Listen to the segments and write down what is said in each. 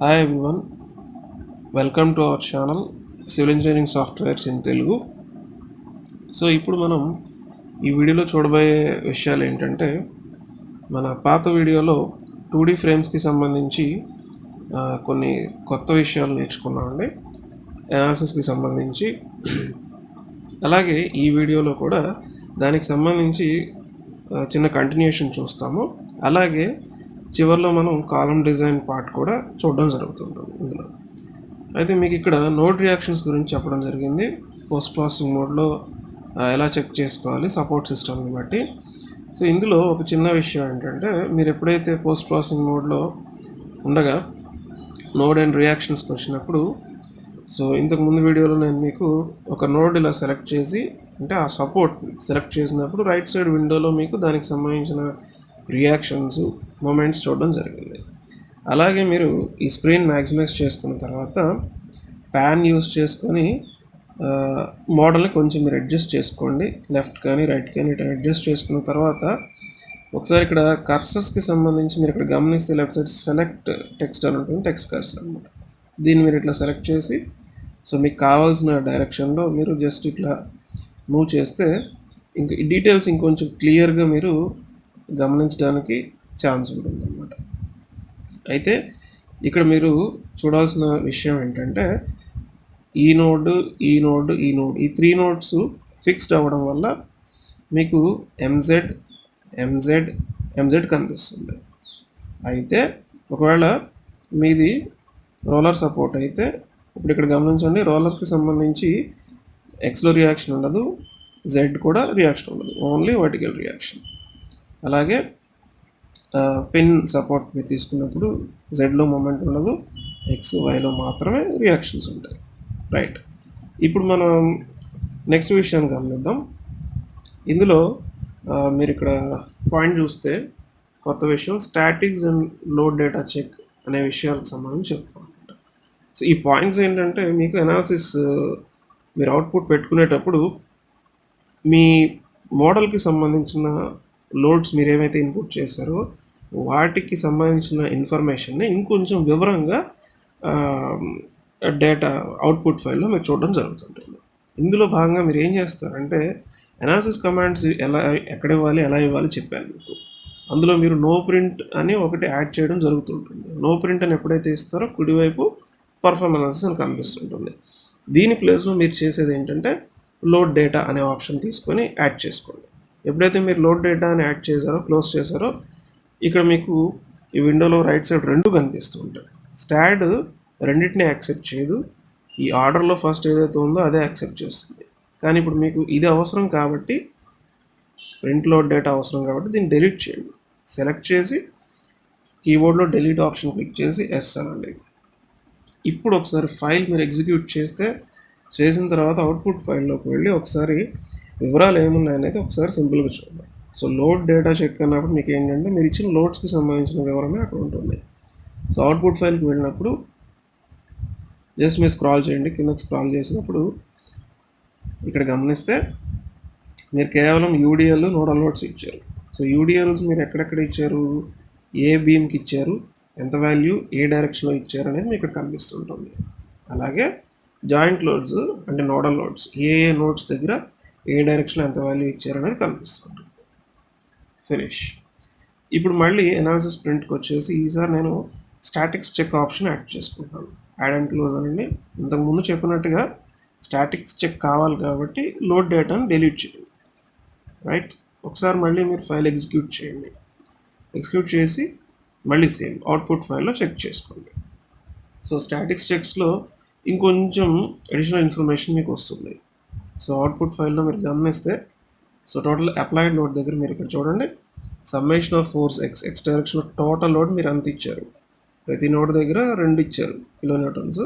Hi everyone, welcome to our channel civil engineering softwares in Telugu. So ఇప్పుడు మనం ఈ వీడియోలో చూడబోయే విషయాలు ఏంటంటే, మన పాత వీడియోలో 2D ఫ్రేమ్స్కి సంబంధించి కొన్ని కొత్త విషయాలు నేర్చుకున్నామండి, అనాలిసిస్కి సంబంధించి. అలాగే ఈ వీడియోలో కూడా దానికి సంబంధించి చిన్న కంటిన్యూషన్ చూస్తాము. అలాగే చివరిలో మనం కాలమ్ డిజైన్ పార్ట్ కూడా చూడడం జరుగుతుంటుంది ఇందులో. అయితే మీకు ఇక్కడ నోడ్ రియాక్షన్స్ గురించి చెప్పడం జరిగింది. పోస్ట్ ప్రాసెసింగ్ మోడ్లో ఎలా చెక్ చేసుకోవాలి సపోర్ట్ సిస్టమ్ని బట్టి. సో ఇందులో ఒక చిన్న విషయం ఏంటంటే, మీరు ఎప్పుడైతే పోస్ట్ ప్రాసెసింగ్ మోడ్లో ఉండగా నోడ్ అండ్ రియాక్షన్స్కి వచ్చినప్పుడు, సో ఇంతకుముందు వీడియోలో నేను మీకు ఒక నోడ్ ఇలా సెలెక్ట్ చేసి, అంటే ఆ సపోర్ట్ సెలెక్ట్ చేసినప్పుడు రైట్ సైడ్ విండోలో మీకు దానికి సంబంధించిన రియాక్షన్స్ మూమెంట్స్ చూడడం జరిగింది. అలాగే మీరు ఈ స్క్రీన్ మ్యాక్సిమైజ్ చేసుకున్న తర్వాత ప్యాన్ యూస్ చేసుకొని మోడల్ని కొంచెం మీరు అడ్జస్ట్ చేసుకోండి. లెఫ్ట్ కానీ రైట్ కానీ ఇటు అడ్జస్ట్ చేసుకున్న తర్వాత ఒకసారి ఇక్కడ కర్సర్స్కి సంబంధించి మీరు ఇక్కడ గమనిస్తే లెఫ్ట్ సైడ్ సెలెక్ట్ టెక్స్ట్ అని ఉంటుంది, టెక్స్ట్ కర్సర్ అనమాట. దీన్ని మీరు ఇట్లా సెలెక్ట్ చేసి, సో మీకు కావాల్సిన డైరెక్షన్లో మీరు జస్ట్ ఇట్లా మూవ్ చేస్తే ఇంకా ఈ డీటెయిల్స్ ఇంకొంచెం క్లియర్గా మీరు గమనించడానికి ఛాన్స్ ఉంటుంది అన్నమాట. అయితే ఇక్కడ మీరు చూడాల్సిన విషయం ఏంటంటే, ఈ నోడ్ ఈ 3 నోడ్స్ ఫిక్స్డ్ అవ్వడం వల్ల మీకు ఎంజెడ్ కనిపిస్తుంది. అయితే ఒకవేళ మీది రోలర్ సపోర్ట్ అయితే, ఇప్పుడు ఇక్కడ గమనించండి, రోలర్కి సంబంధించి ఎక్స్లో రియాక్షన్ ఉండదు, జెడ్ కూడా రియాక్షన్ ఉండదు, ఓన్లీ వర్టికల్ రియాక్షన్. అలాగే పిన్ సపోర్ట్ మీరు తీసుకున్నప్పుడు జెడ్లో మూమెంట్ ఉండదు, ఎక్స్ వైలో మాత్రమే రియాక్షన్స్ ఉంటాయి. రైట్, ఇప్పుడు మనం నెక్స్ట్ విషయాన్ని గమనిద్దాం. ఇందులో మీరు ఇక్కడ పాయింట్ చూస్తే కొత్త విషయం statics and load data check అనే విషయాలకు సంబంధించి చెప్తాం అనమాట. సో ఈ పాయింట్స్ ఏంటంటే, మీకు అనాలిసిస్ మీరు అవుట్పుట్ పెట్టుకునేటప్పుడు మీ మోడల్కి సంబంధించిన లోడ్స్ మీరు ఏమైతే ఇన్పుట్ చేశారో వాటికి సంబంధించిన ఇన్ఫర్మేషన్ని ఇంకొంచెం వివరంగా డేటా అవుట్పుట్ ఫైల్లో మీరు చూడడం జరుగుతుంటుంది. ఇందులో భాగంగా మీరు ఏం చేస్తారంటే, అనాలిసిస్ కమాండ్స్ ఎక్కడ ఇవ్వాలి, ఎలా ఇవ్వాలి చెప్పాను మీకు. అందులో మీరు నో ప్రింట్ అని ఒకటి యాడ్ చేయడం జరుగుతుంటుంది. నో ప్రింట్ అని ఎప్పుడైతే ఇస్తారో కుడివైపు పర్ఫార్మ్ అనాలిసిస్ అని కనిపిస్తుంటుంది. దీని ప్లేస్లో మీరు చేసేది ఏంటంటే, లోడ్ డేటా అనే ఆప్షన్ తీసుకొని యాడ్ చేసుకోండి. ఎప్పుడైతే మీరు లోడ్ డేటా అని యాడ్ చేశారో, క్లోజ్ చేశారో, ఇక్కడ మీకు ఈ విండోలో రైట్ సైడ్ రెండు కనిపిస్తూ ఉంటాయి. స్టాడ్ రెండింటిని యాక్సెప్ట్ చేయదు, ఈ ఆర్డర్లో ఫస్ట్ ఏదైతే ఉందో అదే యాక్సెప్ట్ చేస్తుంది. కానీ ఇప్పుడు మీకు ఇది అవసరం కాబట్టి, ప్రింట్ లోడ్ డేటా అవసరం కాబట్టి దీన్ని డిలీట్ చేయండి. సెలెక్ట్ చేసి కీబోర్డ్లో డిలీట్ ఆప్షన్ క్లిక్ చేసి ఎస్ అనండి. ఇప్పుడు ఒకసారి ఫైల్ మీరు ఎగ్జిక్యూట్ చేసిన తర్వాత అవుట్పుట్ ఫైల్లోకి వెళ్ళి ఒకసారి వివరాలు ఏమున్నాయనేది ఒకసారి సింపుల్గా చూద్దాం. సో లోడ్ డేటా చెక్ అన్నప్పుడు మీకు ఏంటంటే, మీరు ఇచ్చిన లోడ్స్కి సంబంధించిన వివరమే అక్కడ ఉంటుంది. సో అవుట్పుట్ ఫైల్కి వెళ్ళినప్పుడు జస్ట్ మీరు స్క్రాల్ చేయండి. కిందకి స్క్రాల్ చేసినప్పుడు ఇక్కడ గమనిస్తే మీరు కేవలం యూడిఎల్ నోడల్ లోడ్స్ ఇచ్చారు. సో యూడిఎల్స్ మీరు ఎక్కడెక్కడ ఇచ్చారు, ఏ బీమ్కి ఇచ్చారు, ఎంత వాల్యూ ఏ డైరెక్షన్లో ఇచ్చారు అనేది మీకు ఇక్కడ కనిపిస్తుంటుంది. అలాగే జాయింట్ లోడ్స్ అంటే నోడల్ లోడ్స్ ఏ నోడ్స్ దగ్గర ఏ డైరెక్షన్లో ఎంత వాల్యూ ఇచ్చారు అనేది కనిపిస్తుంటుంది. ఫినిష్. ఇప్పుడు మళ్ళీ అనాలిసిస్ ప్రింట్కి వచ్చేసి ఈసారి నేను స్టాటిక్స్ చెక్ ఆప్షన్ యాడ్ చేసుకుంటాను. యాడ్ అండ్ క్లోజ్ అనండి. ఇంతకుముందు చెప్పినట్టుగా స్టాటిక్స్ చెక్ కావాలి కాబట్టి లోడ్ డేటాను డిలీట్ చేయండి. రైట్, ఒకసారి మళ్ళీ మీరు ఫైల్ ఎగ్జిక్యూట్ చేయండి. ఎగ్జిక్యూట్ చేసి మళ్ళీ సేమ్ అవుట్పుట్ ఫైల్లో చెక్ చేసుకోండి. సో స్టాటిక్స్ చెక్స్లో ఇంకొంచెం అడిషనల్ ఇన్ఫర్మేషన్ మీకు వస్తుంది. సో అవుట్పుట్ ఫైల్లో మీరు గమనిస్తే, సో టోటల్ అప్లైడ్ లోడ్ దగ్గర మీరు ఇక్కడ చూడండి, సమ్మేషన్ ఆఫ్ ఫోర్స్ ఎక్స్ డైరెక్షన్లో టోటల్ లోడ్ మీరు అంత ఇచ్చారు. ప్రతి నోడ్ దగ్గర 2 ఇచ్చారు కిలోన్యూటన్స్,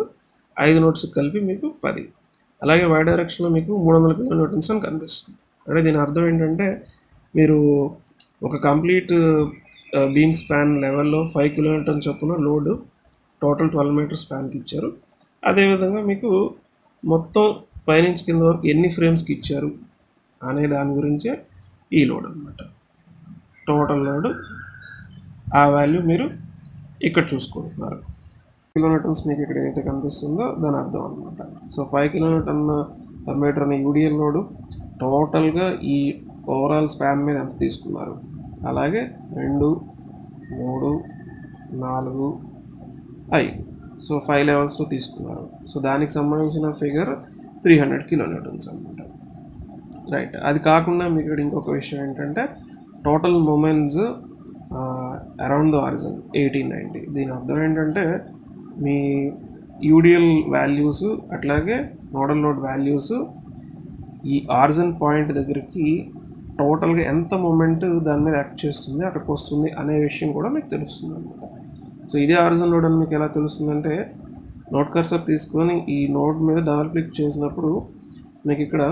5 నోట్స్ కలిపి మీకు 10. అలాగే వై డైరెక్షన్లో మీకు 300 కిలోన్యూటన్స్ అని కనిపిస్తుంది. అంటే దీని అర్థం ఏంటంటే, మీరు ఒక కంప్లీట్ బీమ్ స్పాన్ లెవెల్లో 5 కిలోన్యూటన్ చొప్పున లోడ్ టోటల్ 12 మీటర్ స్పాన్కి ఇచ్చారు. అదేవిధంగా మీకు మొత్తం పైనుంచి కింద వరకు ఎన్ని ఫ్రేమ్స్కి ఇచ్చారు అనే దాని గురించే ఈ లోడ్ అనమాట. టోటల్ లోడ్ ఆ వాల్యూ మీరు ఇక్కడ చూసుకుంటున్నారు. కిలోన్యూటన్స్ మీకు ఇక్కడ ఏదైతే కనిపిస్తుందో దాని అర్థం అనమాట. సో 5 కిలోన్యూటన్ పర్ మీటర్ అనే యూడిఎల్ లోడ్ టోటల్గా ఈ ఓవరాల్ స్పాన్ మీద ఎంత తీసుకున్నారు, అలాగే 2, 3, 4, 5, సో 5 లెవెల్స్లో తీసుకున్నారు. సో దానికి సంబంధించిన ఫిగర్ 300 కిలోన్యూటన్స్ అనమాట. రైట్. అది కాకుండా మీకు ఇక్కడ ఇంకొక విషయం ఏంటంటే total moments around the origin 1890. దీని అర్థం ఏంటంటే మీ యూడిఎల్ వాల్యూస్ అట్లాగే నోడల్ లోడ్ వాల్యూస్ ఈ ఆరిజిన్ పాయింట్ దగ్గరికి టోటల్గా ఎంత మూమెంట్ దాని మీద యాక్ట్ చేస్తుంది, అక్కడికి వస్తుంది అనే విషయం కూడా మీకు తెలుస్తుంది అనమాట. సో ఇదే ఆరిజిన్ లోడ్ అని మీకు ఎలా తెలుస్తుందంటే నోట్ కర్సర్ తీసుకొని ఈ నోడ్ మీద డబల్ క్లిక్ చేసినప్పుడు మీకు ఇక్కడ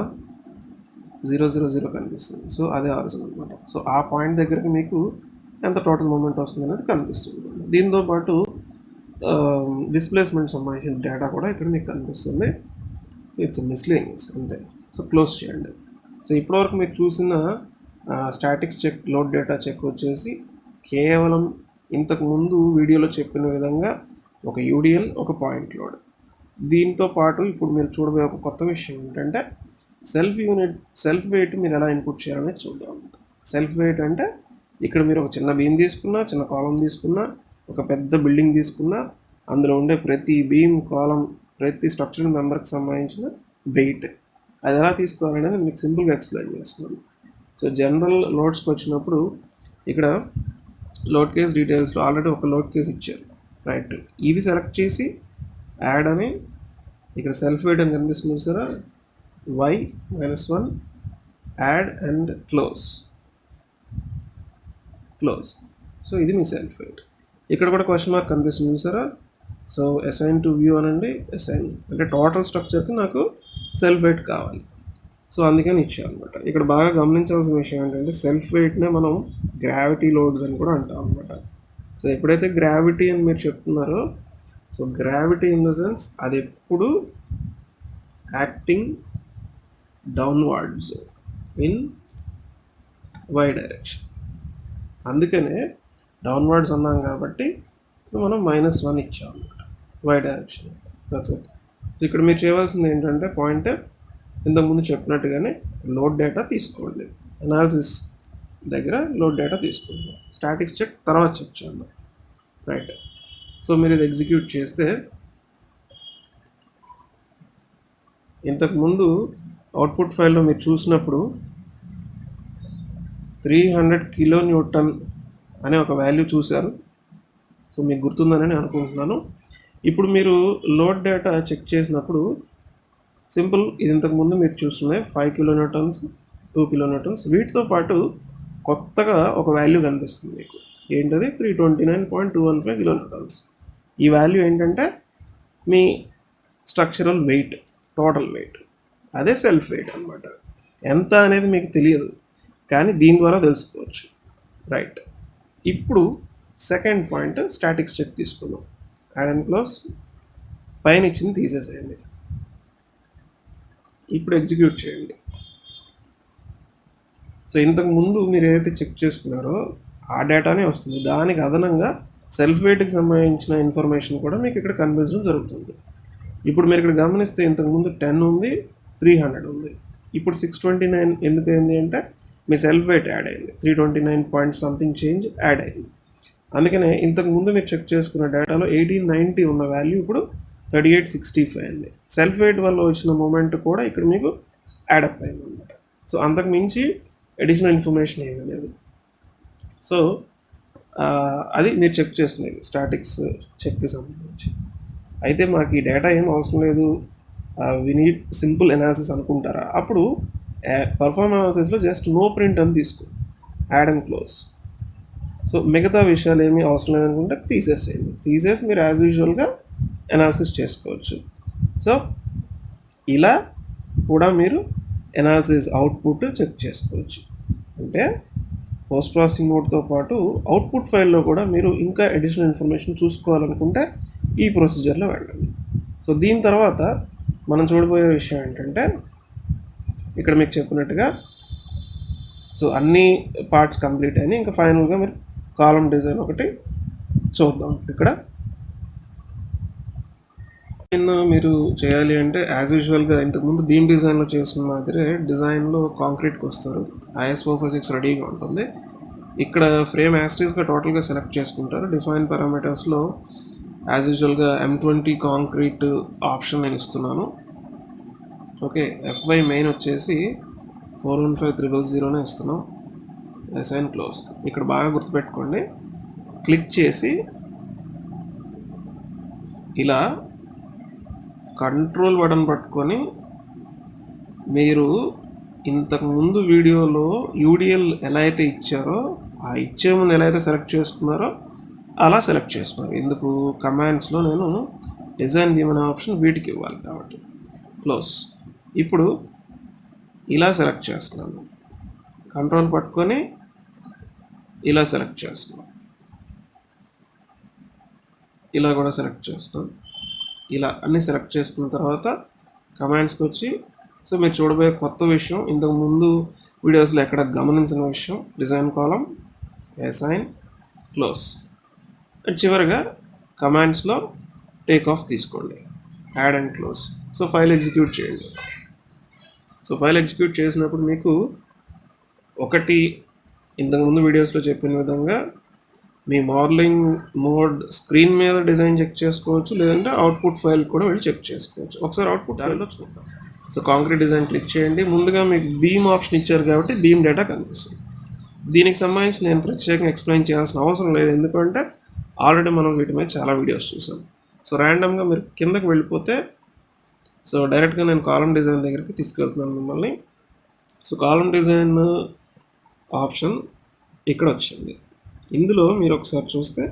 000 కనిపిస్తుంది. సో అదే ఆరిజిన్ అనమాట. సో ఆ పాయింట్ దగ్గరికి మీకు ఎంత టోటల్ మూమెంట్ వస్తుంది అనేది కనిపిస్తుంది. దీంతో పాటు డిస్ప్లేస్మెంట్ సంబంధించిన డేటా కూడా ఇక్కడ మీకు కనిపిస్తుంది. సో ఇట్స్ మిస్లేనియస్ అంతే. సో క్లోజ్ చేయండి. సో ఇప్పటివరకు మీరు చూసిన statics check, load data check వచ్చేసి కేవలం ఇంతకుముందు వీడియోలో చెప్పిన విధంగా ఒక యూడిఎల్, ఒక పాయింట్ లోడ్. దీంతో పాటు ఇప్పుడు మీరు చూడబోయే ఒక కొత్త విషయం ఏంటంటే సెల్ఫ్ వెయిట్ మీరు ఎలా ఇన్పుట్ చేయాలనేది చూద్దాం. సెల్ఫ్ వెయిట్ అంటే ఇక్కడ మీరు ఒక చిన్న బీమ్ తీసుకున్నా, చిన్న కాలం తీసుకున్నా, ఒక పెద్ద బిల్డింగ్ తీసుకున్నా, అందులో ఉండే ప్రతి బీమ్, కాలం, ప్రతి స్ట్రక్చరల్ మెంబర్కి సంబంధించిన వెయిట్ అది ఎలా తీసుకోవాలనేది మీకు సింపుల్గా ఎక్స్ప్లెయిన్ చేస్తున్నాను. సో జనరల్ లోడ్స్కి వచ్చినప్పుడు ఇక్కడ లోడ్ కేస్ డీటెయిల్స్లో ఆల్రెడీ ఒక లోడ్ కేస్ ఇచ్చారు. రైట్. ఇది సెలెక్ట్ చేసి యాడ్ అని ఇక్కడ సెల్ఫ్ వెయిట్ అని కనిపిస్తుంది సారా, y-1 add and close. So ఇది మీ సెల్ఫ్ వెయిట్. ఇక్కడ కూడా క్వశ్చన్ మార్క్ కనిపిస్తుంది చూసారా. సో అసైన్ టు వ్యూ అనండి. అసైన్ అంటే టోటల్ స్ట్రక్చర్కి నాకు సెల్ఫ్ వెయిట్ కావాలి. సో అందుకని ఇచ్చాను అనమాట. ఇక్కడ బాగా గమనించాల్సిన విషయం ఏంటంటే సెల్ఫ్ వెయిట్నే మనం గ్రావిటీ లోడ్స్ అని కూడా అంటాం అనమాట. సో ఎప్పుడైతే గ్రావిటీ అని మీరు చెప్తున్నారో, so gravity in the sense అది ఎప్పుడు acting downwards in Y direction. అందుకనే డౌన్వర్డ్స్ అన్నాం కాబట్టి మనం -1 ఇచ్చాం అనమాట Y direction. That's it. So ఇక్కడ మీరు చేయవలసింది ఏంటంటే పాయింట్ ఇంతకుముందు చెప్పినట్టుగానే లోడ్ డేటా తీసుకోండి. అనాలిసిస్ దగ్గర లోడ్ డేటా తీసుకోండి. స్టాటిక్స్ చెక్ తర్వాత చెక్ చేద్దాం. రైట్. సో మీరు ఇది ఎగ్జిక్యూట్ చేస్తే ఇంతకుముందు అవుట్పుట్ ఫైల్లో మీరు చూసినప్పుడు 300 కిలోన్యూటన్ అనే ఒక వాల్యూ చూశారు. సో మీకు గుర్తుందని నేను అనుకుంటున్నాను. ఇప్పుడు మీరు లోడ్ డేటా చెక్ చేసినప్పుడు సింపుల్, ఇది ఇంతకుముందు మీరు చూస్తున్నాయి 5 కిలోన్యూటన్స్, 2 కిలోన్యూటన్స్, వీటితో పాటు కొత్తగా ఒక వాల్యూ కనిపిస్తుంది మీకు. ఏంటది? 329.215 కిలోన్యూటన్స్. ఈ వాల్యూ ఏంటంటే మీ స్ట్రక్చరల్ వెయిట్, టోటల్ వెయిట్. అదే సెల్ఫ్ వెయిట్ అనమాట. ఎంత అనేది మీకు తెలియదు, కానీ దీని ద్వారా తెలుసుకోవచ్చు. రైట్. ఇప్పుడు సెకండ్ పాయింట్ స్టాటిక్స్ చెక్ తీసుకుందాం. Add and close. పైన ఇచ్చింది తీసేసేయండి. ఇప్పుడు ఎగ్జిక్యూట్ చేయండి. సో ఇంతకుముందు మీరు ఏదైతే చెక్ చేసుకున్నారో ఆ డేటానే వస్తుంది. దానికి అదనంగా సెల్ఫ్ వెయిట్కి సంబంధించిన ఇన్ఫర్మేషన్ కూడా మీకు ఇక్కడ కనిపించడం జరుగుతుంది. ఇప్పుడు మీరు ఇక్కడ గమనిస్తే ఇంతకుముందు 10 ఉంది, 300 ఉంది. ఇప్పుడు 629 ఎందుకు అయింది అంటే మీ సెల్ఫ్ వెయిట్ యాడ్ అయింది. 329 పాయింట్ సంథింగ్ చేంజ్ యాడ్ అయింది. అందుకనే ఇంతకుముందు మీరు చెక్ చేసుకున్న డేటాలో 1890 ఉన్న వాల్యూ ఇప్పుడు 3865 అయింది. సెల్ఫ్ వెయిట్ వల్ల వచ్చిన మూమెంట్ కూడా ఇక్కడ మీకు యాడప్ అయింది అనమాట. సో అంతకు మించి అడిషనల్ ఇన్ఫర్మేషన్ ఏమీ లేదు. సో అది మీరు చెక్ చేసుకునేది స్టాటిక్స్ చెక్కి సంబంధించి. అయితే మాకు ఈ డేటా ఏం అవసరం లేదు, వి నీడ్ సింపుల్ అనాలిసిస్ అనుకుంటారా? అప్పుడు పర్ఫార్మ్ అనాలిసిస్లో జస్ట్ నో ప్రింట్ అని తీసుకో, యాడ్ అండ్ క్లోజ్. సో మిగతా విషయాలు ఏమీ అవసరం లేదనుకుంటే తీసేసేయండి. తీసేసి మీరు యాజ్ యూజువల్గా అనాలిసిస్ చేసుకోవచ్చు. సో ఇలా కూడా మీరు అనాలిసిస్ అవుట్పుట్ చెక్ చేసుకోవచ్చు. అంటే పోస్ట్ ప్రాసెసింగ్ మోడ్తో పాటు అవుట్పుట్ ఫైల్లో కూడా మీరు ఇంకా అడిషనల్ ఇన్ఫర్మేషన్ చూసుకోవాలనుకుంటే ఈ ప్రొసీజర్లో వెళ్ళండి. సో దీని తర్వాత మనం చూడబోయే విషయం ఏంటంటే ఇక్కడ మీకు చెప్పినట్టుగా సో అన్ని పార్ట్స్ కంప్లీట్ అయినాయి. ఇంకా ఫైనల్గా మీరు కాలం డిజైన్ ఒకటి చూద్దాం. ఇక్కడ మీరు చేయాలి అంటే యాజ్ యూజువల్గా ఇంతకుముందు బీమ్ డిజైన్లో చేసిన మాదిరే డిజైన్లో కాంక్రీట్కి వస్తారు. IS456 రెడీగా ఉంటుంది. ఇక్కడ ఫ్రేమ్ యాస్టీస్గా టోటల్గా సెలెక్ట్ చేసుకుంటారు. డిఫైన్ పారామీటర్స్లో యాజ్ యూజువల్గా M20 కాంక్రీట్ ఆప్షన్ నేను ఇస్తున్నాను. ఓకే, FY మెయిన్ వచ్చేసి 415300నే ఇస్తున్నాం. Assign close. ఇక్కడ బాగా గుర్తుపెట్టుకోండి, క్లిక్ చేసి ఇలా కంట్రోల్ బటన్ పట్టుకొని మీరు ఇంతకుముందు వీడియోలో యూడిఎల్ ఎలా అయితే ఇచ్చారో ఆ ఇచ్చే ముందు ఎలా అయితే సెలెక్ట్ చేసుకున్నారో అలా సెలెక్ట్ చేసుకున్నారు. ఎందుకు కమాండ్స్లో నేను డిజైన్ బీమ్ అనే ఆప్షన్ వీటికి ఇవ్వాలి కాబట్టి. క్లోజ్. ఇప్పుడు ఇలా సెలెక్ట్ చేస్తున్నాను, కంట్రోల్ పట్టుకొని ఇలా సెలెక్ట్ చేస్తున్నాను, ఇలా కూడా సెలెక్ట్ చేస్తున్నాను. ఇలా అన్నీ సెలెక్ట్ చేసుకున్న తర్వాత కమాండ్స్కి వచ్చి, సో మీరు చూడబోయే కొత్త విషయం, ఇంతకుముందు వీడియోస్లో ఎక్కడ గమనించిన విషయం, design column, assign, close. And చివరిగా కమాండ్స్లో టేక్ ఆఫ్ తీసుకోండి, add and close. So file execute చేయండి. సో ఫైల్ ఎగ్జిక్యూట్ చేసినప్పుడు మీకు ఒకటి ఇంతకుముందు వీడియోస్లో చెప్పిన విధంగా మీ మోడలింగ్ మోడ్ స్క్రీన్ మీద డిజైన్ చెక్ చేసుకోవచ్చు, లేదంటే అవుట్పుట్ ఫైల్ కూడా వెళ్ళి చెక్ చేసుకోవచ్చు. ఒకసారి అవుట్పుట్ ఫైల్లో చూద్దాం. సో కాంక్రీట్ డిజైన్ క్లిక్ చేయండి. ముందుగా మీకు బీమ్ ఆప్షన్ ఇచ్చారు కాబట్టి బీమ్ డేటా కనిపిస్తుంది. దీనికి సంబంధించి నేను ప్రత్యేకంగా ఎక్స్ప్లెయిన్ చేయాల్సిన అవసరం లేదు, ఎందుకంటే ఆల్రెడీ మనం వీటి మీద చాలా వీడియోస్ చూసాం. సో ర్యాండమ్గా మీరు కిందకి వెళ్ళిపోతే, సో డైరెక్ట్గా నేను కాలమ్ డిజైన్ దగ్గరికి తీసుకెళ్తున్నాను మిమ్మల్ని. సో కాలమ్ డిజైన్ ఆప్షన్ ఇక్కడ వచ్చింది. ఇందులో మీరు ఒకసారి చూస్తే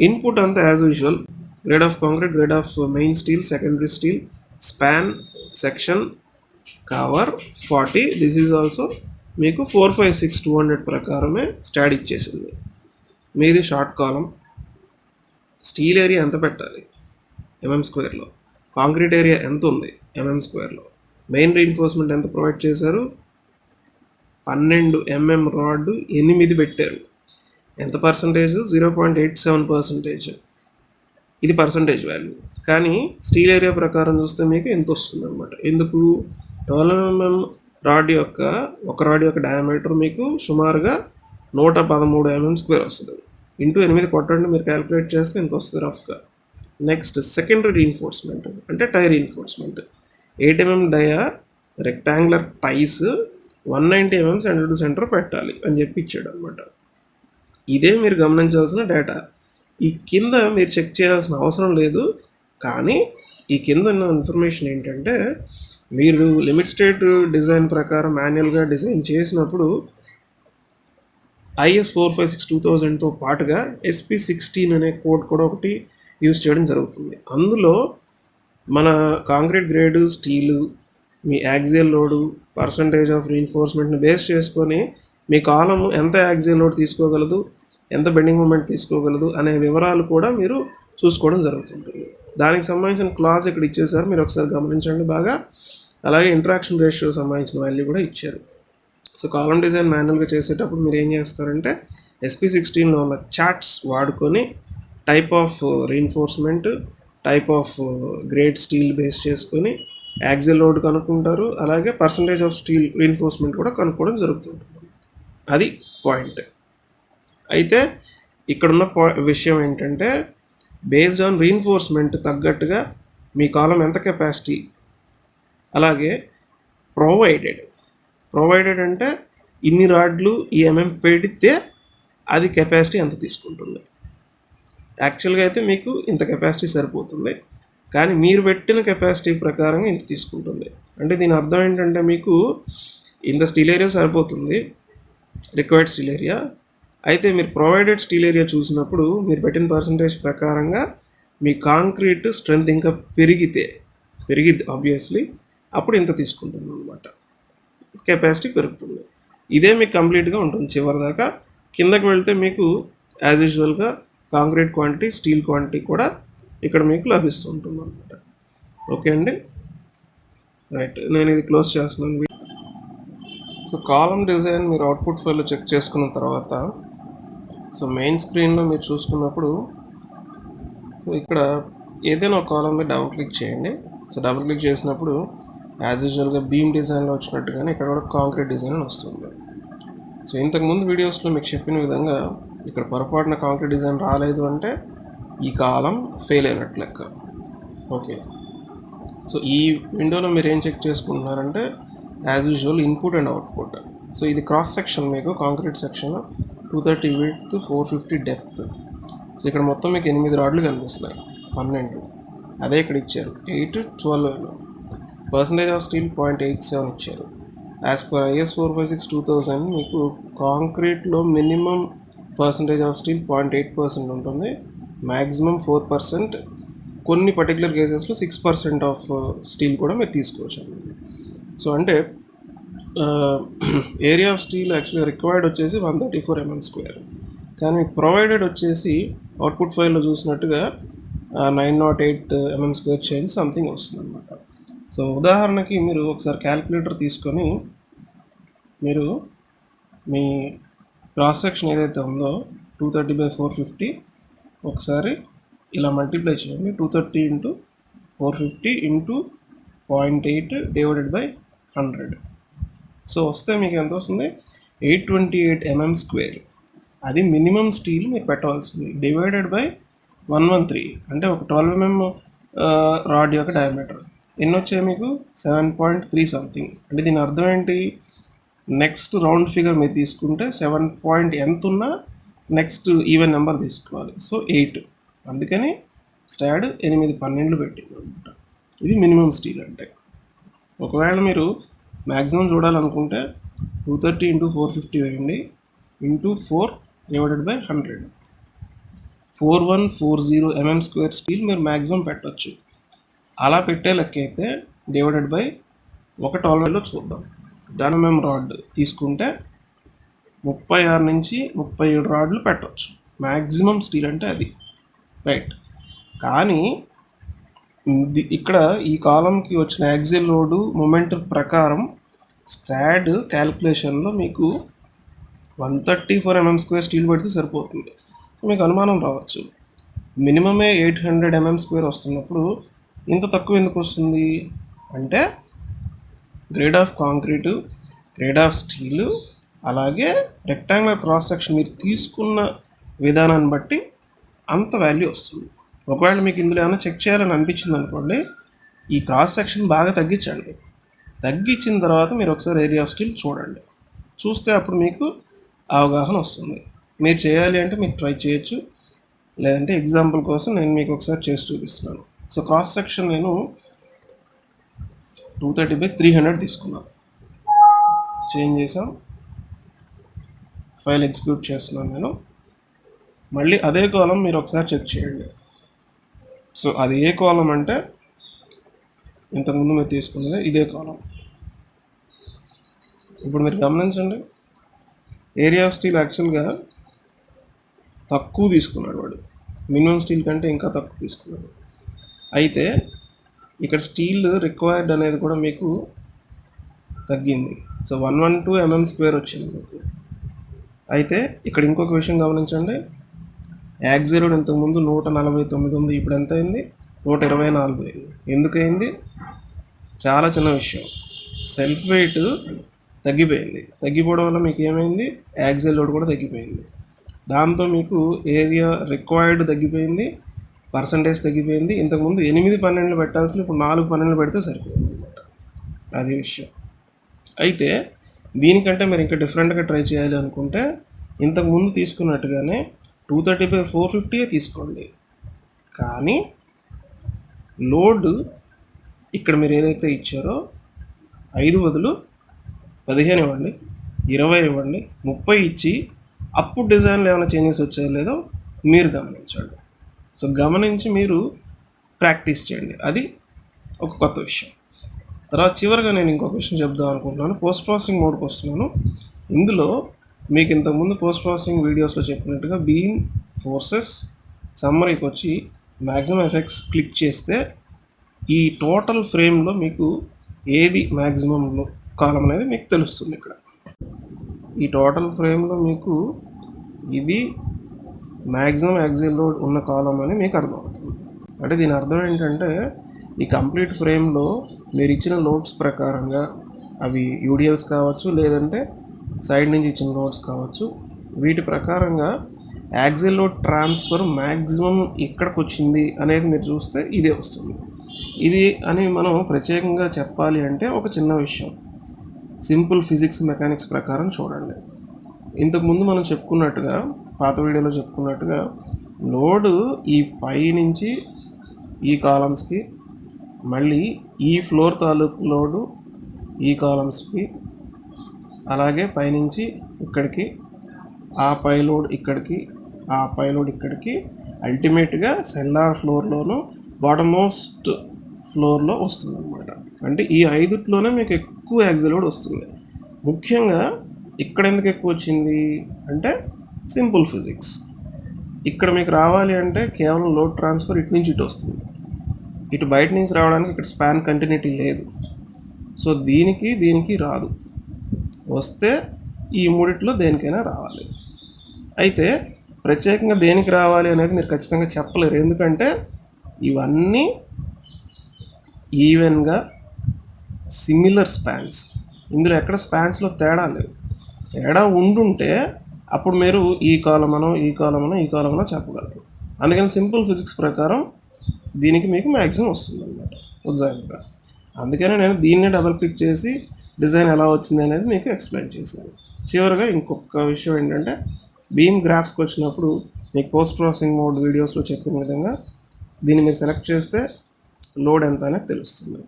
ఇన్పుట్ అంతా as usual, grade of concrete, grade of main steel, secondary steel, span, section, cover 40. This is also మీకు 456-200 ప్రకారమే స్టాడ్ ఇచ్చేసింది. మీది షార్ట్ కాలం. స్టీల్ ఏరియా ఎంత పెట్టాలి mm²లో, కాంక్రీట్ ఏరియా ఎంత ఉంది mm²లో, మెయిన్ రీఇన్ఫోర్స్మెంట్ ఎంత ప్రొవైడ్ చేశారు, 12 mm రాడ్ 8 పెట్టారు. ఎంత పర్సంటేజ్, 0.87%. ఇది పర్సంటేజ్ వాల్యూ. కానీ స్టీల్ ఏరియా ప్రకారం చూస్తే మీకు ఎంత వస్తుంది అనమాట. ఎందుకు 12 mm రాడ్ యొక్క ఒక రాడ్ యొక్క డయామీటర్ మీకు సుమారుగా 113 mm² వస్తుంది. ఇంటూ 8 కొట్టండి, మీరు క్యాలిక్యులేట్ చేస్తే ఎంత వస్తుంది రఫ్గా. నెక్స్ట్ సెకండరీ రీఇన్ఫోర్స్మెంట్ అంటే tie reinforcement. 8 mm dia rectangular ties 190 mm centre to centre పెట్టాలి అని చెప్పి ఇచ్చాడు అనమాట. ఇదే మీరు గమనించాల్సిన డేటా. ఈ కింద మీరు చెక్ చేయాల్సిన అవసరం లేదు, కానీ ఈ కింద ఉన్న ఇన్ఫర్మేషన్ ఏంటంటే, మీరు లిమిట్ స్టేట్ డిజైన్ ప్రకారం మాన్యువల్గా డిజైన్ చేసినప్పుడు IS456-2000తో పాటుగా SP16 అనే కోడ్ కూడా ఒకటి యూజ్ చేయడం జరుగుతుంది. అందులో మన కాంక్రీట్ గ్రేడు, స్టీలు, మీ యాక్సియల్ లోడు, పర్సంటేజ్ ఆఫ్ రీఇన్ఫోర్స్మెంట్ని బేస్ చేసుకొని మీ కాలం ఎంత యాక్సియల్ లోడ్ తీసుకోగలదు, ఎంత బెండింగ్ మూమెంట్ తీసుకోగలదు అనే వివరాలు కూడా మీరు చూసుకోవడం జరుగుతుంటుంది. దానికి సంబంధించిన క్లాజ్ ఇక్కడ ఇచ్చేసారు, మీరు ఒకసారి గమనించండి బాగా. అలాగే ఇంటరాక్షన్ రేషియో సంబంధించిన వాల్యూ కూడా ఇచ్చారు. సో కాలం డిజైన్ మాన్యువల్గా చేసేటప్పుడు మీరు ఏం చేస్తారంటే, SP16లో ఉన్న చార్ట్స్ వాడుకొని type of reinforcement, type of grade steel base చేసుకొని యాక్సియల్ లోడ్ కనుక్కుంటారు. అలాగే పర్సంటేజ్ ఆఫ్ స్టీల్ రీఇన్ఫోర్స్మెంట్ కూడా కనుక్కోవడం జరుగుతుంటుంది. అది పాయింట్. అయితే ఇక్కడున్న విషయం ఏంటంటే, బేస్డ్ ఆన్ రీఇన్ఫోర్స్మెంట్ తగ్గట్టుగా మీ కాలం ఎంత కెపాసిటీ, అలాగే ప్రొవైడెడ్ అంటే ఇన్ని రాడ్లు ఈ పెడితే అది కెపాసిటీ ఎంత తీసుకుంటుంది. యాక్చువల్గా అయితే మీకు ఇంత కెపాసిటీ సరిపోతుంది, కానీ మీరు పెట్టిన కెపాసిటీ ప్రకారంగా ఇంత తీసుకుంటుంది. అంటే దీని అర్థం ఏంటంటే, మీకు ఇంత స్టీల్ ఏరియా సరిపోతుంది, రిక్వైర్డ్ స్టీల్ ఏరియా. అయితే మీరు ప్రొవైడెడ్ స్టీల్ ఏరియా చూసినప్పుడు మీరు పెట్టిన పర్సంటేజ్ ప్రకారంగా మీ కాంక్రీట్ స్ట్రెంత్ ఇంకా పెరిగిద్ది ఆబ్వియస్లీ, అప్పుడు ఇంత తీసుకుంటుంది అనమాట, కెపాసిటీ పెరుగుతుంది. ఇదే మీకు కంప్లీట్గా ఉంటుంది చివరి దాకా. కిందకి వెళ్తే మీకు యాజ్ యూజువల్గా కాంక్రీట్ క్వాంటిటీ, స్టీల్ క్వాంటిటీ కూడా ఇక్కడ మీకు లభిస్తూ ఉంటుంది అనమాట. ఓకే అండి, రైట్. నేను ఇది క్లోజ్ చేస్తున్నాను. సో కాలం డిజైన్ మీరు అవుట్పుట్ ఫైల్లో చెక్ చేసుకున్న తర్వాత, సో మెయిన్ స్క్రీన్లో మీరు చూసుకున్నప్పుడు, సో ఇక్కడ ఏదైనా ఒక కాలం మీద డబుల్ క్లిక్ చేయండి. సో డబుల్ క్లిక్ చేసినప్పుడు యాజ్ యూజువల్గా బీమ్ డిజైన్లో వచ్చినట్టుగానే ఇక్కడ కూడా కాంక్రీట్ డిజైన్ అని వస్తుంది. సో ఇంతకుముందు వీడియోస్లో మీకు చెప్పిన విధంగా ఇక్కడ పొరపాటున కాంక్రీట్ డిజైన్ రాలేదు అంటే ఈ కాలం ఫెయిల్ అయినట్లు లెక్క. ఓకే, సో ఈ విండోలో మీరు ఏం చెక్ చేసుకుంటున్నారంటే as usual input and output. So ఇది క్రాస్ సెక్షన్, మీకు concrete section 230 width 450 depth. So ఇక్కడ మొత్తం మీకు 8 రాడ్లు కనిపిస్తున్నాయి, 12. అదే ఇక్కడ ఇచ్చారు 8, 12. పర్సంటేజ్ ఆఫ్ స్టీల్ 0.87 ఇచ్చారు. యాజ్ పర్ IS 456/2000 మీకు కాంక్రీట్లో మినిమం పర్సంటేజ్ ఆఫ్ స్టీల్ 0.8% ఉంటుంది, మ్యాక్సిమం 4%, కొన్ని పర్టికులర్ కేసెస్లో 6% ఆఫ్ స్టీల్ కూడా మీరు తీసుకోవచ్చు. సో అంటే ఏరియా ఆఫ్ స్టీల్ యాక్చువల్గా రిక్వైర్డ్ వచ్చేసి 134 mm², కానీ ప్రొవైడెడ్ వచ్చేసి అవుట్పుట్ ఫైల్లో చూసినట్టుగా 908 mm² చేంజ్ సంథింగ్ వస్తుంది అనమాట. సో ఉదాహరణకి మీరు ఒకసారి క్యాలిక్యులేటర్ తీసుకొని మీరు మీ క్రాస్ సెక్షన్ ఏదైతే ఉందో 230/450 ఒకసారి ఇలా మల్టిప్లై చేయండి. 230 × 450 × 0.8 /100. సో వస్తే మీకు ఎంత వస్తుంది? 828 mm². అది మినిమం స్టీల్ మీరు పెట్టవలసింది, డివైడెడ్ బై 113, అంటే ఒక 12 mm రాడ్ యొక్క డయామీటర్. ఎన్ని వచ్చాయి మీకు? 7.3 సంథింగ్. అంటే దీని అర్థం ఏంటి? నెక్స్ట్ రౌండ్ ఫిగర్ మీరు తీసుకుంటే 7 పాయింట్ ఎంత ఉన్నా నెక్స్ట్ ఈవెన్ నెంబర్ తీసుకోవాలి. సో 8, అందుకని స్టాడ్ 8, 12 పెట్టింది అనమాట. ఇది మినిమం స్టీల్ అంటే. ఒకవేళ మీరు మ్యాక్సిమం చూడాలనుకుంటే 230 × 450 వేయండి, × 4/100. 4140 mm² స్టీల్ మీరు మ్యాక్సిమం పెట్టవచ్చు. అలా పెట్టే లెక్క అయితే డివైడెడ్ బై 112లో చూద్దాం. దాని మేము రాడ్ తీసుకుంటే 36 నుంచి 37 రాడ్లు పెట్టవచ్చు మ్యాక్సిమం స్టీల్ అంటే అది, రైట్. కానీ ఇక్కడ ఈ కాలంకి వచ్చిన యాక్సిల్ లోడు మొమెంట్ ప్రకారం స్టాడ్ క్యాలిక్యులేషన్లో మీకు 134 mm² స్టీల్ పెడితే సరిపోతుంది. మీకు అనుమానం రావచ్చు, మినిమమే 800 mm² వస్తున్నప్పుడు ఇంత తక్కువ ఎందుకు వస్తుంది అంటే grade of concrete, grade of steel, అలాగే రెక్టాంగులర్ క్రాస్ సెక్షన్ మీరు తీసుకున్న విధానాన్ని బట్టి అంత వాల్యూ వస్తుంది. ఒకవేళ మీకు ఇందులో ఏమైనా చెక్ చేయాలని అనిపించింది అనుకోండి, ఈ క్రాస్ సెక్షన్ బాగా తగ్గించండి. తగ్గించిన తర్వాత మీరు ఒకసారి ఏరియా ఆఫ్ స్టీల్ చూడండి, చూస్తే అప్పుడు మీకు అవగాహన వస్తుంది. మీరు చేయాలి అంటే మీరు ట్రై చేయొచ్చు, లేదంటే ఎగ్జాంపుల్ కోసం నేను మీకు ఒకసారి చేసి చూపిస్తున్నాను. సో క్రాస్ సెక్షన్ నేను 230/300 తీసుకున్నాను, చేంజ్ చేసాం, ఫైల్ ఎగ్జిక్యూట్ చేస్తున్నాను నేను. మళ్ళీ అదే కాలం మీరు ఒకసారి చెక్ చేయండి. సో అది ఏ కాలం అంటే ఇంతకుముందు మీరు తీసుకున్నది ఇదే కాలం. ఇప్పుడు మీరు గమనించండి, ఏరియా ఆఫ్ స్టీల్ యాక్చువల్గా తక్కువ తీసుకున్నాడు వాడు, మినిమం స్టీల్ కంటే ఇంకా తక్కువ తీసుకున్నాడు. అయితే ఇక్కడ స్టీల్ రిక్వైర్డ్ అనేది కూడా మీకు తగ్గింది. సో 112 mm² వచ్చింది మీకు. అయితే ఇక్కడ ఇంకొక విషయం గమనించండి, యాక్సిల్ లోడ్ ఇంతకుముందు 149 ఉంది, ఇప్పుడు ఎంత అయింది? 124 అయింది. ఎందుకు అయింది? చాలా చిన్న విషయం, సెల్ఫ్ వెయిట్ తగ్గిపోయింది. తగ్గిపోవడం వల్ల మీకు ఏమైంది? యాక్సిల్ లోడ్ కూడా తగ్గిపోయింది. దాంతో మీకు ఏరియా రిక్వైర్డ్ తగ్గిపోయింది, పర్సంటేజ్ తగ్గిపోయింది. ఇంతకుముందు 8, 12 పెట్టాల్సింది ఇప్పుడు 4, 12 పెడితే సరిపోయింది అనమాట. అది విషయం. అయితే దీనికంటే మీరు ఇంకా డిఫరెంట్గా ట్రై చేయాలి అనుకుంటే ఇంతకుముందు తీసుకున్నట్టుగానే 230/450 తీసుకోండి. కానీ లోడ్ ఇక్కడ మీరు ఏదైతే ఇచ్చారో 5 బదులు 15 ఇవ్వండి, 20 ఇవ్వండి, 30 ఇచ్చి అప్పుడు డిజైన్లో ఏమైనా చేంజెస్ వచ్చాయో లేదో మీరు గమనించండి. సో గమనించి మీరు ప్రాక్టీస్ చేయండి, అది ఒక కొత్త విషయం. తర్వాత చివరిగా నేను ఇంకొక విషయం చెప్దాం అనుకుంటున్నాను. పోస్ట్ ప్రాసెసింగ్ మోడ్కి వస్తున్నాను. ఇందులో మీకు ఇంతకుముందు పోస్ట్ ప్రాసెసింగ్ వీడియోస్లో చెప్పినట్టుగా బీమ్, ఫోర్సెస్, సమ్మరీకి వచ్చి మ్యాక్సిమం ఎఫెక్ట్స్ క్లిక్ చేస్తే ఈ టోటల్ ఫ్రేమ్లో మీకు ఏది మ్యాక్సిమంలో కాలం అనేది మీకు తెలుస్తుంది. ఇక్కడ ఈ టోటల్ ఫ్రేమ్లో మీకు ఇది మ్యాక్సిమం యాక్సిల్ లోడ్ ఉన్న కాలం అని మీకు అర్థమవుతుంది. అంటే దీని అర్థం ఏంటంటే ఈ కంప్లీట్ ఫ్రేమ్లో మీరు ఇచ్చిన లోడ్స్ ప్రకారంగా అవి యూడిఎల్స్ కావచ్చు, లేదంటే సైడ్ నుంచి ఇచ్చిన లోడ్స్ కావచ్చు, వీటి ప్రకారంగా యాక్సిల్ లోడ్ ట్రాన్స్ఫర్ మ్యాక్సిమం ఎక్కడికి వచ్చింది అనేది మీరు చూస్తే ఇదే వస్తుంది. ఇది అని మనం ప్రత్యేకంగా చెప్పాలి అంటే ఒక చిన్న విషయం, సింపుల్ ఫిజిక్స్ మెకానిక్స్ ప్రకారం చూడండి. ఇంతకుముందు మనం చెప్పుకున్నట్టుగా, పాత వీడియోలో చెప్పుకున్నట్టుగా, లోడు ఈ పై నుంచి ఈ కాలమ్స్కి, మళ్ళీ ఈ ఫ్లోర్ తాలూకు లోడు ఈ కాలమ్స్కి, అలాగే పైనుంచి ఇక్కడికి, ఆ పై లోడ్ ఇక్కడికి, ఆ పై లోడ్ ఇక్కడికి, అల్టిమేట్గా సెల్లార్ ఫ్లోర్లోనూ బాటమ్ మోస్ట్ ఫ్లోర్లో వస్తుంది అనమాట. అంటే ఈ 5ట్లోనే మీకు ఎక్కువ యాక్సిల్ లోడ్ వస్తుంది. ముఖ్యంగా ఇక్కడ ఎందుకు ఎక్కువ వచ్చింది అంటే సింపుల్ ఫిజిక్స్. ఇక్కడ మీకు రావాలి అంటే కేవలం లోడ్ ట్రాన్స్ఫర్ ఇటు నుంచి ఇటు వస్తుంది, ఇటు బయట నుంచి రావడానికి ఇక్కడ స్పాన్ కంటిన్యూటీ లేదు. సో దీనికి రాదు. వస్తే ఈ మూడిట్లో దేనికైనా రావాలి. అయితే ప్రత్యేకంగా దేనికి రావాలి అనేది మీరు ఖచ్చితంగా చెప్పలేరు, ఎందుకంటే ఇవన్నీ ఈవెన్గా సిమిలర్ స్పాన్స్. ఇందులో ఎక్కడ స్పాన్స్లో తేడా లేవు. తేడా ఉండుంటే అప్పుడు మీరు ఈ కాలమనో చెప్పగలరు. అందుకని సింపుల్ ఫిజిక్స్ ప్రకారం దీనికి మీకు మ్యాక్సిమం వస్తుంది అన్నమాట ఎగ్జాంపుల్గా. అందుకనే నేను దీన్నే డబుల్ క్లిక్ చేసి డిజైన్ ఎలా వచ్చింది అనేది మీకు ఎక్స్ప్లెయిన్ చేశాను. చివరిగా ఇంకొక విషయం ఏంటంటే, బీమ్ గ్రాఫ్స్కి వచ్చినప్పుడు మీకు పోస్ట్ ప్రాసెసింగ్ మోడ్ వీడియోస్లో చెప్పిన విధంగా దీన్ని మీరు సెలెక్ట్ చేస్తే లోడ్ ఎంత అనేది తెలుస్తుంది.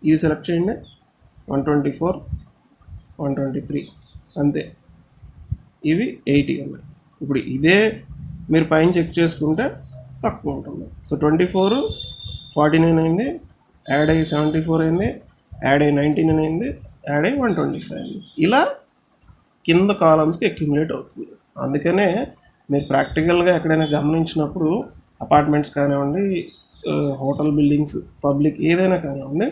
ఇది సెలెక్ట్ చేయండి, 124, 123 అంతే. ఇవి 80 ఉన్నాయి. ఇప్పుడు ఇదే మీరు పైన చెక్ చేసుకుంటే తక్కువ ఉంటుంది. సో 24 49 అయింది, యాడ్ అయ్యి 74 అయింది, యాడ్ అయ్యి 99 అయింది, యాడ్ అయ్యి 125 అయింది. ఇలా కింద కాలమ్స్కి అక్యుములేట్ అవుతుంది. అందుకనే మీరు ప్రాక్టికల్గా ఎక్కడైనా గమనించినప్పుడు అపార్ట్మెంట్స్ కానివ్వండి, హోటల్ బిల్డింగ్స్, పబ్లిక్ ఏదైనా కానివ్వండి,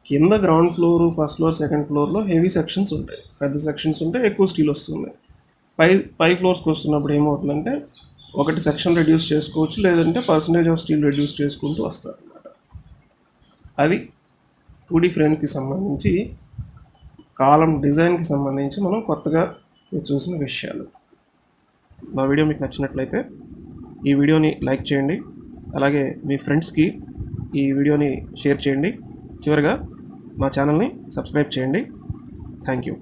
కింద ground floor, first floor, second ఫ్లోర్లో హెవీ సెక్షన్స్ ఉంటాయి, పెద్ద సెక్షన్స్ ఉంటాయి, ఎక్కువ స్టీల్ వస్తుంది. పై ఫ్లోర్స్కి వస్తున్నప్పుడు ఏమవుతుందంటే ఒకటి సెక్షన్ రెడ్యూస్ చేసుకోవచ్చు, లేదంటే పర్సంటేజ్ ఆఫ్ స్టీల్ రెడ్యూస్ చేసుకుంటూ వస్తారు అన్నమాట. అది 2D ఫ్రేమ్కి సంబంధించి, కాలం డిజైన్కి సంబంధించి మనం కొత్తగా మీరు చూసిన విషయాలు. నా వీడియో మీకు నచ్చినట్లయితే ఈ వీడియోని లైక్ చేయండి, అలాగే మీ ఫ్రెండ్స్కి ఈ వీడియోని షేర్ చేయండి. చివరిగా మా ఛానల్ని సబ్స్క్రైబ్ చేయండి. Thank you.